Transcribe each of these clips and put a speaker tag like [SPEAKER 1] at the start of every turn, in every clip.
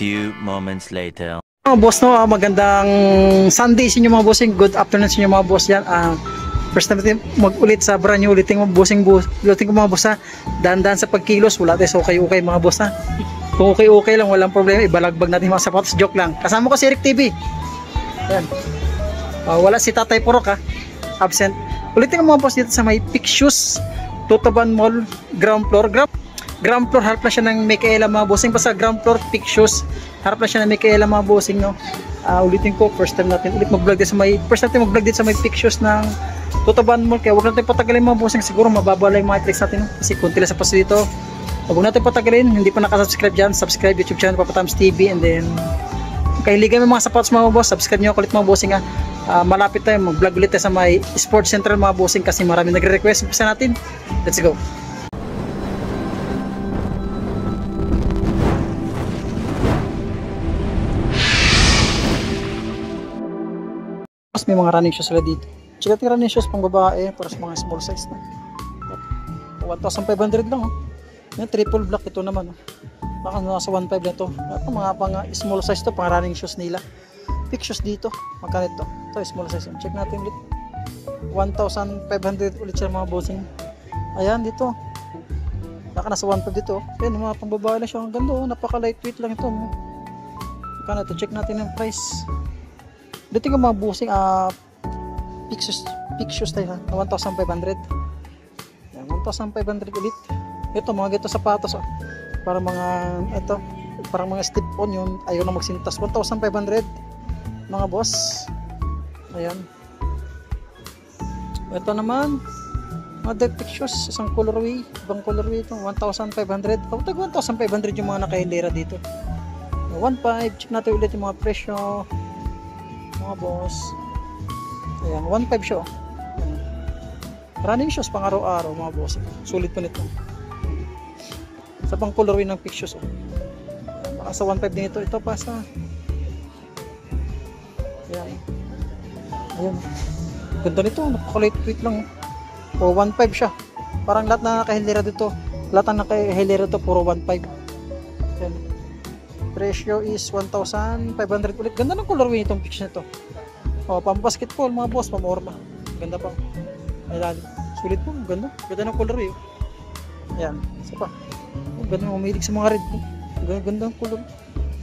[SPEAKER 1] few moments later.
[SPEAKER 2] Mga boss, no, magandang Sunday sa inyo mga bossing. Good afternoon sa inyo mga boss yan. First time natin mag-ulit sa brand new ulitin ko mga boss ha. Dahan-dahan sa pagkilos, wala tayo okay mga boss ha. Kung okay lang, walang problema, ibalagbag natin mga sapatos, joke lang. Kasama ko si Eric TV. Yan. Wala si Tatay Purok ha, absent. Ulitin ko mga boss dito sa may Pick Shoes, Tutuban Mall, ground floor, harap na siya ng Micaela mga bossing. Basta ground floor, Pick Shoes, harap na siya ng Micaela mga bossing, no. Ulitin ko, first time natin ulit mag-vlog dito sa may Pick Shoes ng Tutuban Mall. Kaya huwag natin patagalin mga bossing, siguro mababa lang yung mga clicks natin, no? Kasi kunti lang sa paso dito. Huwag natin patagalin, hindi pa nakasubscribe dyan, subscribe YouTube channel Papa Tams TV, and then kahiligan mo mga sapatos mga boss, subscribe nyo ako ulit mga bossing ha. Malapit tayo mag-vlog ulit tayo sa may Sports Central mga bossing kasi marami nagre-request. Umpisa natin, let's go. May mga running shoes sila dito. Check natin running shoes pang babae para sa mga small size na. 1,500 lang oh. Yan, triple black ito naman oh. Baka nasa 1.5 na ito. Ito mga pang small size to, pang running shoes nila. Pick shoes dito, magkano ito? Ito small size. Check natin ulit. 1,500 ulit siya mga bossing. Ayan dito. Baka nasa 1.5 dito. Ayan, mga pang babae na siya. Ang ganda oh, napaka lightweight lang ito. Magkano ito? Check natin yung price. Dito yung mga bossing, pick shoes tayo ha, 1,500. Yan, 1,500 ulit. Ito, mga ganito sapatos oh. Para mga, ito, para mga slip on yun, ayaw na magsintas. 1,500 mga boss. Ayan. Ito naman, mga dead pick shoes, isang colorway, ibang colorway ito, 1,500. Kapag 1,500 yung mga nakahilera dito. 1.5, check natin ulit yung mga presyo mga boss. Ayan, 1.5 siya oh. Running shoes pang araw-araw mga boss. Sulit pa nito. Sa pang colorway ng pick shoes oh. Baka sa 1.5 din ito. Ito pa sa ayan. Ayan. Ganda nito, napaka-lightweight lang oh. 1.5 siya. Parang lahat na nakahilera dito. Lahat na nakahilera dito puro 1.5. Ayan. Presyo is 1,500 ulit. Ganda ng colorway nitong pick nito. Oh, pang basketball mga boss, pamorma. Ganda pa. Ayan, sulit po, ganda. Ganda ng colorway. Ayan, isa pa. Oh, ganda, umilig sa mga red. Ganda ng color.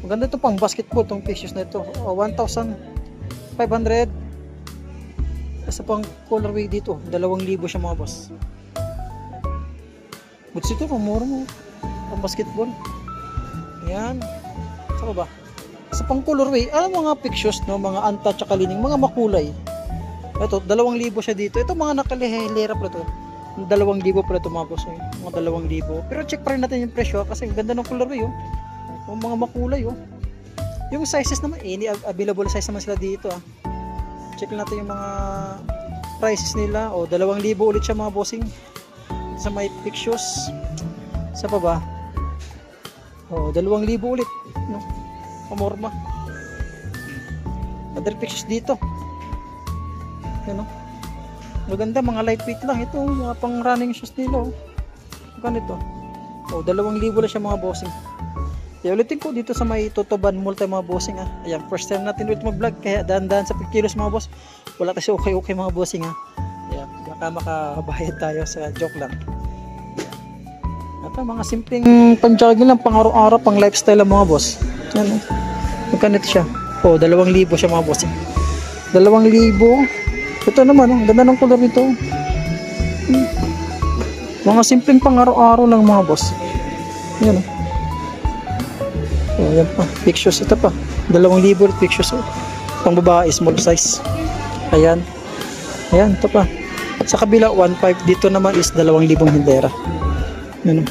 [SPEAKER 2] Maganda ito pang basketball tong pick shoes na ito. Oh, 1,500. Isa pang colorway dito, 2,000 siya mga boss. Boots ito, pamorma. Pang basketball. Ayan. Saka ba? Sa pang colorway, mga pick shoes no, mga anta tsaka lining, mga makulay. Ito, 2,000 siya dito. Ito mga nakalihilera pala to. 2,000 pala ito mga boss. Mga 2,000. Pero check pa rin natin yung presyo kasi ang ganda ng colorway oh. Yung mga makulay oh. Yung sizes naman, available size naman sila dito ah. Check natin yung mga prices nila. Oh, 2,000 ulit siya mga bossing. Sa may pick shoes. Sa pa ba? Oh, 2,000 ulit, no? Pamorma. Other pictures dito. Yan, no? Maganda, mga lightweight lang ito, mga pang running shoes nila, oh. Ganito. Oh, 2,000 lang siya mga bossing. Kaya ulitin ko dito sa may Tutuban Mall tayo mga bossing ah. Ayan, first time natin ulit mag-vlog, kaya dahan-dahan sa pagkilos mga boss. Wala kasi okay mga bossing ah. Ayan, baka makabayad tayo sa joke lang. Ito, mga simpleng pang-jogging lang, pang araw-araw, pang lifestyle lang mga boss. Yan, magkanit siya. Oh, 2,000 siya mga boss. 2,000. Ito naman, ang ganda ng color nito. Mga simpleng pang araw-araw lang mga boss. Yan. Oh, yan pa. Pick shoes, ito pa. 2,000 pick shoes. Pang babae, small size. Ayan. Ayan, ito pa. Sa kabila, 1.5. Dito naman is 2,000 hindera. Yan.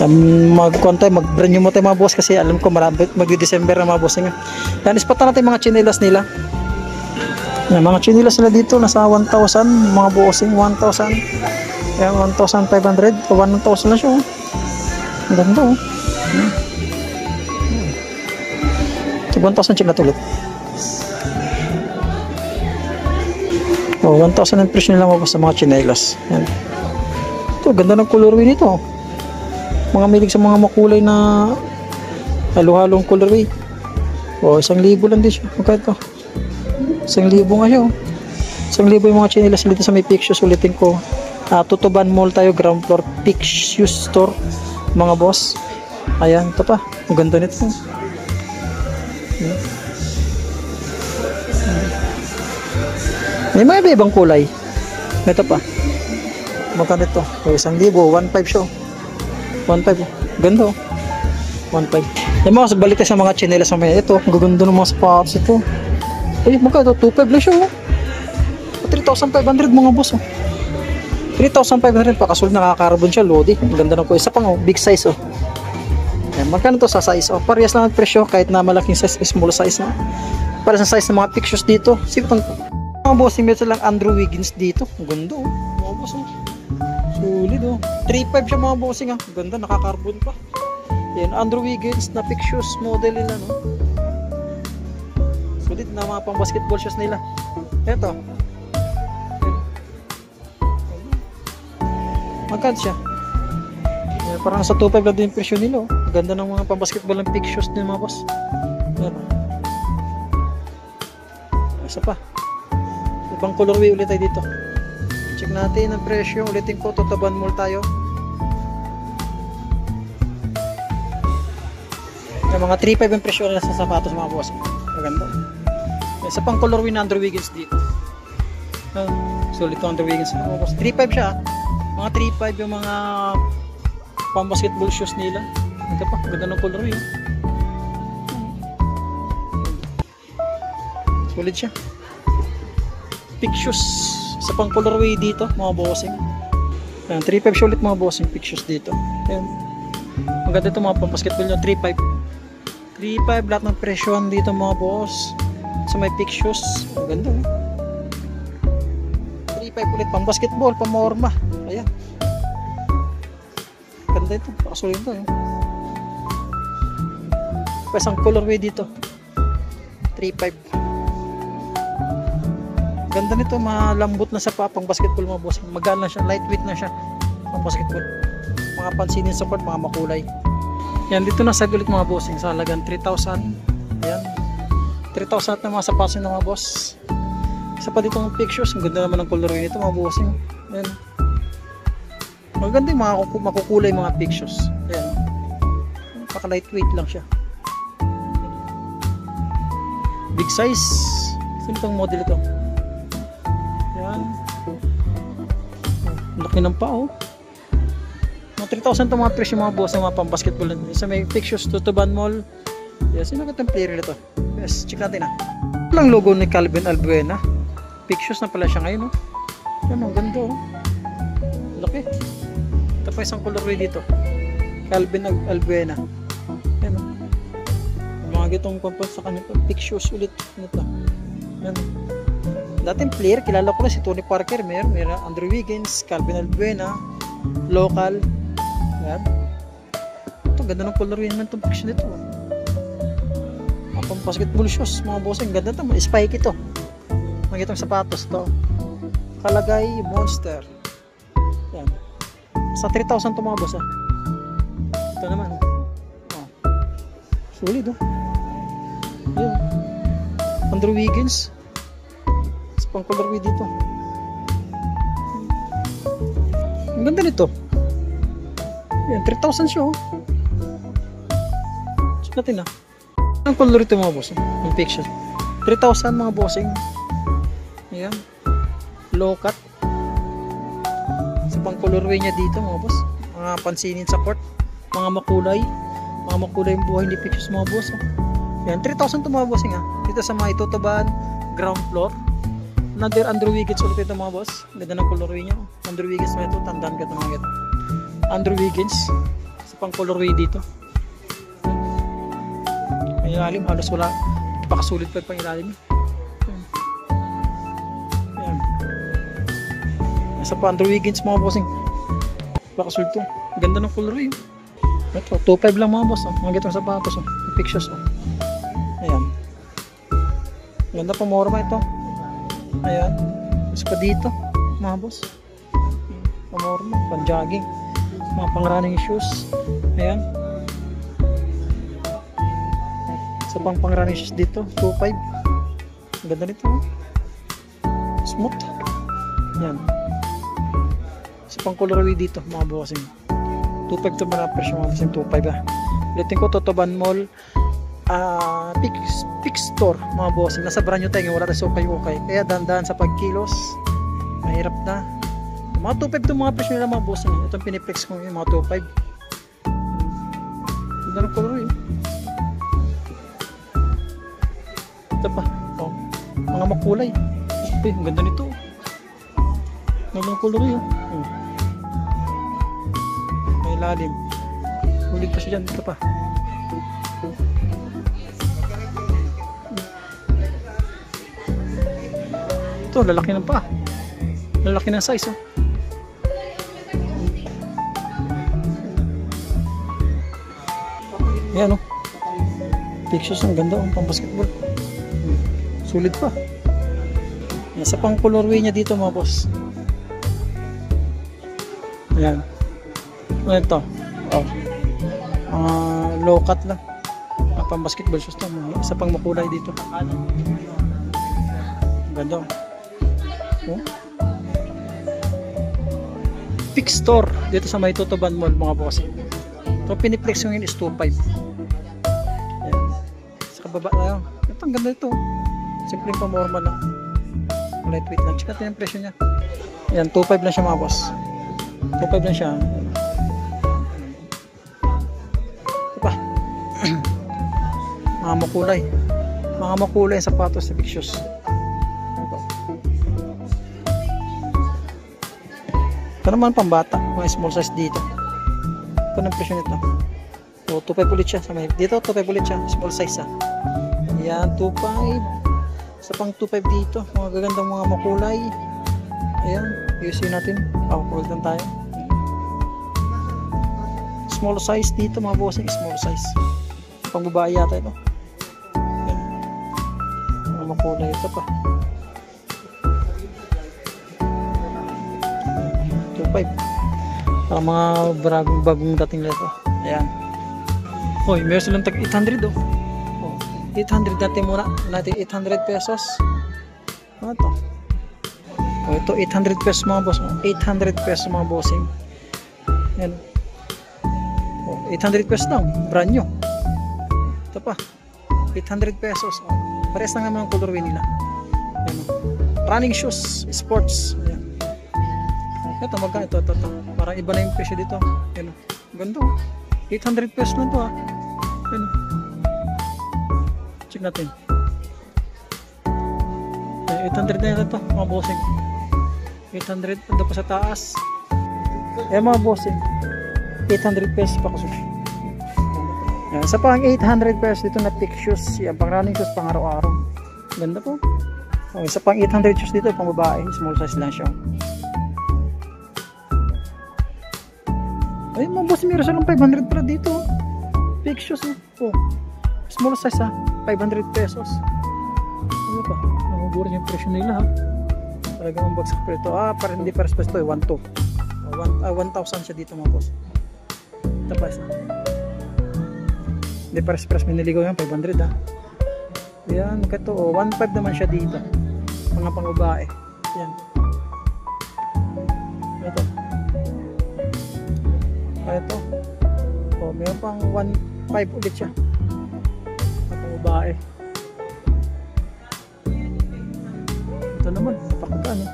[SPEAKER 2] Mag-brand new mo tayo mga boss kasi alam ko mag-December na mga boss nga. Yan, ispatan natin mga chinelas nila. Yan, mga chinelas nila dito nasa 1,000 mga bossing, 1,000. Yan, 1,500 o 1,000 na siya oh. Ang ganda oh. 1,000 check natin ulit. Oh, 1,000 ang presyo nila mga boss sa mga chinelas. Yan. Ito, ganda ng colorway nito. mga milig sa mga makulay na halo-halong colorway. O, 1,000 lang din siya. Magkano to? 1,000 nga siya. 1,000 yung mga chinelas dito sa may Pictius. Ulitin ko. Tutuban Mall tayo, ground floor, Pictius store, mga boss. Ayan, ito pa. Ang ganda nito. May mga ibang kulay. Ito pa. Magkano ito? 1,000, 1,500 siya. 1,500. Ganda 1,500. Yung mga balik tayo sa mga chinelas sa may ito. Ang gaganda ng mga sapatos ito. Magkano? 2,500 lang siya. 3,500 mga boss. 3,500 pa. Kasul nakakarbon siya. Lodi. Ang ganda ng ko. Isa pang big size. Ayan, magkano to sa size? Parehas lang ang presyo. Kahit na malaking size, small size na. Para sa size ng mga pictures dito. Sipang mga bossing meron lang Andrew Wiggins dito. Ang ganda mga boss. Sulit 3,500 siya mga bossing. Ang ganda, nakakarbon pa. Yan, Andrew Wiggins na pictures model nila. Sulit na mga pang basketball shoes nila. Eto. Magkano siya? Yan, parang nasa 2,500 lang din yung presyo nila. Ang ganda ng mga pang basketball ng pictures din mga boss. Yan. Isa pa. Ibang colorway ulit tayo dito. Check natin ang presyo. Ulitin ko, Tutuban Mall tayo. Yung mga 3,500 yung presyo nila sa sapatos mga boss. Maganda. Isa pang colorway na Andrew Wiggins dito. Sulit ito Andrew Wiggins mga boss. 3,500 siya. Mga 3,500 yung mga pang basketball shoes nila. Ito pa, ganda ng colorway. Sulit siya. Pictures sa pang colorway dito mga bossing. Ayan, 3,500 siya ulit mga bossing pictures dito. Ayan. Maganda ito mga pang basketball nyo. 3,500. 3,500 lahat ng presyon dito mga boss. Sa may pictures. Maganda 3,500 ulit pang basketball, pang morma. Ayan. Ganda ito. Pakasulit ito. Pasang colorway dito. 3,500. Ganda nito, malambot na sa pang basketball mga boss. Magaan lang siya, lightweight na siya pang basketball. Mga pansinin sa court, mga makulay. Yan, dito na sagulit mga bossing sa halagang 3,000. Ayan. 3,000 na mga sapatos ng mga boss. Isa pa dito ng pictures. Ang ganda naman ng colorway nito mga bossing. Ayan. Maganda yung mga makukulay mga pictures. Ayan. Paka lightweight lang siya. Big size. Sino itong model ito? Ayan. Laki ng pao. Mga 3,000 itong mga presyo mga boss ng mga pang basketball. Isa may pictures, Tutuban Mall. Yes, sino itong player nito? Yes, check natin Walang logo ni Calvin Albuena. Pictures na pala siya ngayon Yan, ang ganda Laki. Ito pa isang colorway dito. Calvin Albuena. Yan mga gitong pampas sa kanya pictures ulit nito. Yan. Dating player, kilala ko na si Tony Parker, meron Andrew Wiggins, Calvin Albuena, local. Yan. Ito, ganda ng colorway naman itong picture nito. Pang basketball shoes, mga bossing, ganda ito, spike ito. Mga itong sapatos to. Kalagay Monster. Yan. Sa 3,000 ito mga boss Ito naman. Solid Yan. Andrew Wiggins. Sa pang colorway dito. Ang ganda nito. Yan, 3,000 siya Check natin Ang color ito mga boss yung picture. 3,000 mga bossing. Ayan. Low cut. Sa pang colorway niya dito mga boss. Mga pansinin sa court. Mga makulay. Mga makulay yung buhay ni pictures mga boss Yan, 3,000 ito mga bossing Dito sa mga Tutuban ground floor. Another Andrew Wiggins ulit ito mga boss. Ganda ng colorway niya Andrew Wiggins na ito. Tandaan ka ito mga ito. Andrew Wiggins. Sa pang colorway dito. Ang ilalim halos wala. Pakasulit pa yung ilalim. Yan. Nasa pa Andrew Wiggins mga bossing. Pakasulit to. Ganda ng colorway Ito, 2,500 lang mga boss Mga gitong sapatos Yung pictures Ayan. Ganda pa morma ito. Ayan. Mas pa dito mga boss. Pamorma, pan jogging. mga pang running shoes. Ayan. Sa pang running shoes dito, 2.5. Ganda nito. Smooth. Yan. Sa pang colorway dito, mga bossing. 2.5 to mga presyo, mga bossing. 2.5 ah. Ulitin ko, Totoban Mall. Pick store, mga bossing. Nasa brand new tayo, wala tayo okay. Kaya dandan sa pagkilos. Mahirap na. Mga 2.5 to mga presyo nila, mga bossing. Itong piniplex ko yung mga 2.5. Ganda ng colorway. Ito pa. Oh, mga makulay. Ang ganda nito. Ganda ng color yun. May lalim. Ulit pa siya dyan. Ito pa. Ito, lalaki ng pa. Lalaki ng size. Oh. Ayan, oh. Pictures, ang ganda. Pang basketball. Sulit pa. Sa pang colorway niya dito, mga boss. Ayan. Ano ito? Oh. Low cut lang. Pang basketball shoes to. Isa pang makulay dito. Ganda. Oh. Pick store dito sa may Totoban Mall, mga boss. Ito piniplex yung is 2.5. Ayan. Sa kababa na yun. Ito, ang ganda ito. Simpleng pamorma lang. Lightweight lang. Check natin yung presyo niya. Ayan, 2.5 lang siya, mga boss. 2.5 lang siya. Ito pa. Mga makulay. Mga makulay yung sapatos sa big shoes. Ito naman pambata. Mga small size dito. Ito ng presyo nito. So, 2.5 ulit siya. Dito, 2.5 ulit siya. Small size ha. Ayan, 2.5. Sa pang 2.5 dito, mga gagandang mga makulay. Ayan, ayusin natin. Pakukulit lang tayo. Small size dito, mga bossing, small size. Pang babae yata ito. Ayan. Mga makulay ito pa. 2.5. Para mga bagong dating nito. Ayan. Hoy, meron silang tag 800 oh. 800 natin muna. Natin 800 pesos. Ano to? O ito 800 pesos mga boss. 800 pesos mga bossing. Yan. O, 800 pesos lang. Brand new. Ito pa. 800 pesos. O, pares lang naman ang colorway nila. Yan. Running shoes. Sports. Yan. Ito magkano ito. Parang iba na yung presyo dito. Yan. Ganda. 800 pesos lang to ha. Yan. Check natin. 800 na ito mga bossing. 800 ito pa sa taas. Mga bossing 800 pesos pa kasi. Sa pang 800 pesos dito na pick shoes. Yan, pang running shoes pang araw-araw. Ganda po. Okay, sa pang 800 shoes dito pang babae. Small size lang siya. Ay mga bossing, meron silang 500 para dito. Pick shoes oh. Small size ha. 500 pesos. Ano pa? Namuburin yung presyo nila ha. Talagang ang bagsak pa ito. Para hindi pares pa ito eh. 1,200. 1,000 siya dito mga boss. Ito pa isa. Hindi pares may niligaw yan. 500 ha. Yan. Ito 1,500 naman siya dito. Mga pang babae. Yan. Ito. Ito. Mayroon pang 1,500 ulit siya. Babae. Ito naman, napakagaan eh.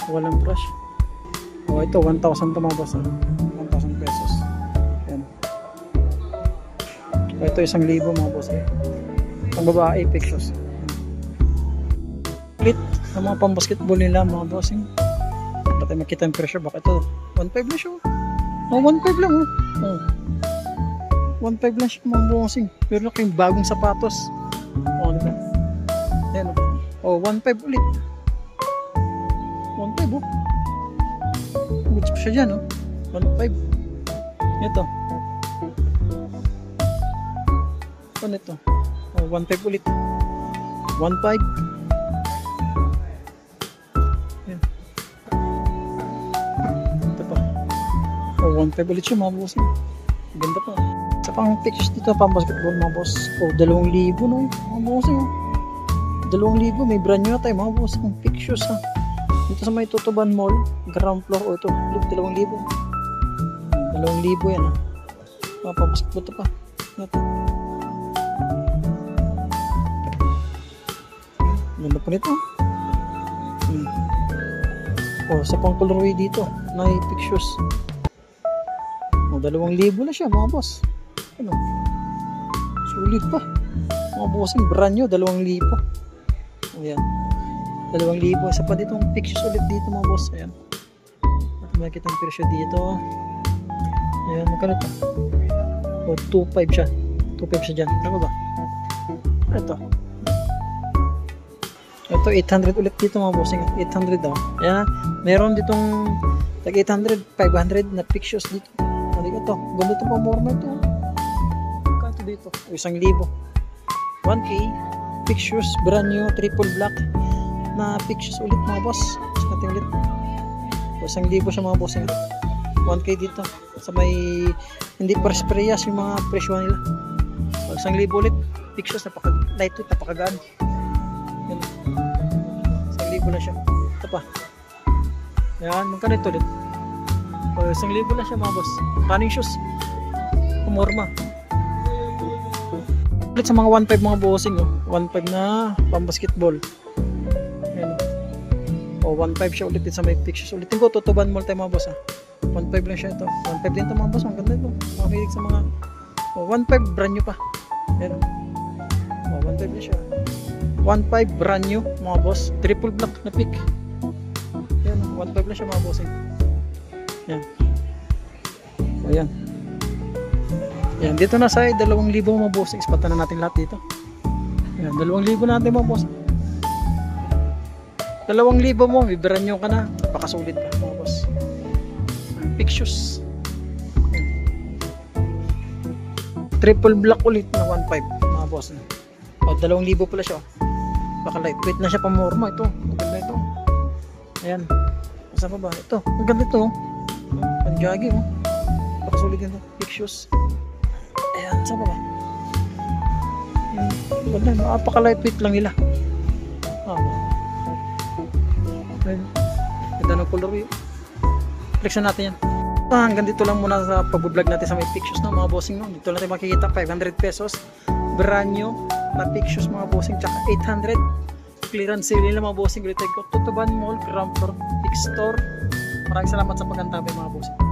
[SPEAKER 2] Walang brush. Ito 1,000 tumabas. 1,000 pesos. Ayan. Ito 1,000 mga boss eh. Pang babae, pictures. Ulit, sa mga pang basketball nila mga bossing. Bakit makita yung presyo? Bakit ito? 1,500 na siya. 1,500 lang oh. 1,500 lang siya mga bossing. Pero na kayong bagong sapatos. Diba? Ayan. 1,500 ulit. 1,500 Goods pa siya dyan 1,500. Ito. Ano ito? 1,500 ulit. 1,500. Ayan. Ito pa. 1.5 ulit siya mga bossing. Ganda pa. Sa pang pictures dito, pang basketball mga boss. O, 2,000 no, mga bossing. 2,000, may brand new na tayo mga boss. Ang pictures ha. Dito sa may Tutuban Mall, ground floor. O ito, 2,000. 2,000 yan ha. Papabasketball ito pa. Ito. Ganda po nito. O, sa pang colorway dito, may pictures. O, 2,000 na siya mga boss. Ano? Sulit pa. Mga bossing, brand new, 2,000. Ayan. 2,000. Isa pa ditong pictures ulit dito mga boss. Ayan. At makikita ang presyo dito. Ayan, magkano ito? O, 2.5 siya. 2.5 siya dyan. Ano ba? Ito. Ito, 800 ulit dito mga bossing. 800 daw. Ayan. Meron ditong tag 800, 500 na pictures dito. Halika ito. Ganda ito pa morma ito. Kanto dito. O, 1,000. 1K. Pictures, brand new, triple black na pictures ulit mga boss. Natin ulit. O, 1,000 siya mga boss. 1K dito. Sa may hindi press-preyas yung mga presyo nila. O, 1,000 ulit. Pictures, napaka-lightweight, napakagaan. Yan. 1,000 na siya. Ito pa. Yan, magkano ito ulit? O, 1,000 na siya mga boss. Running shoes. Kumorma. Ulit sa mga 1.5 mga bossing, oh. 1.5 na pang-basketball. Ayan. O, 1.5 siya ulit din sa may pictures. Ulitin ko, Tutuban Mall tayo mga boss, ha. 1.5 lang siya ito. 1.5 din ito mga boss. Ang ganda ito. Makilig sa mga... O, 1.5 brand new pa. Ayan. O, 1.5 na siya. 1.5 brand new mga boss. Triple black na pick. Ayan. 1.5 lang siya mga bossing. Ayan. O, ayan. Ayan, dito na sa 2,000 mga bossing. Ispatan na natin lahat dito. Ayan, 2,000 natin mga boss. 2,000 mo, bibiran nyo ka na. Napakasulit ka mga boss. Pictures. Triple black ulit na 1.5 mga boss. O, 2,000 pala siya. Baka lightweight na siya pamorma. Ito, maganda ito. Ayan. Saan pa ba? Ito, maganda ito. Panjagi mo. Napakasulit ito. Pictures. Ayan, saan ba? Ganda, napaka-lightweight lang nila. Ganda ng color view. Flexan natin yan. Hanggang dito lang muna sa pag-vlog natin sa may pictures ng mga bossing. No? Dito natin makikita 500 pesos. Brand new na pictures mga bossing. Tsaka 800. Clearance sale nila mga bossing. Tutuban Mall, ground floor, big store. Maraming salamat sa pag-antabay mga bossing.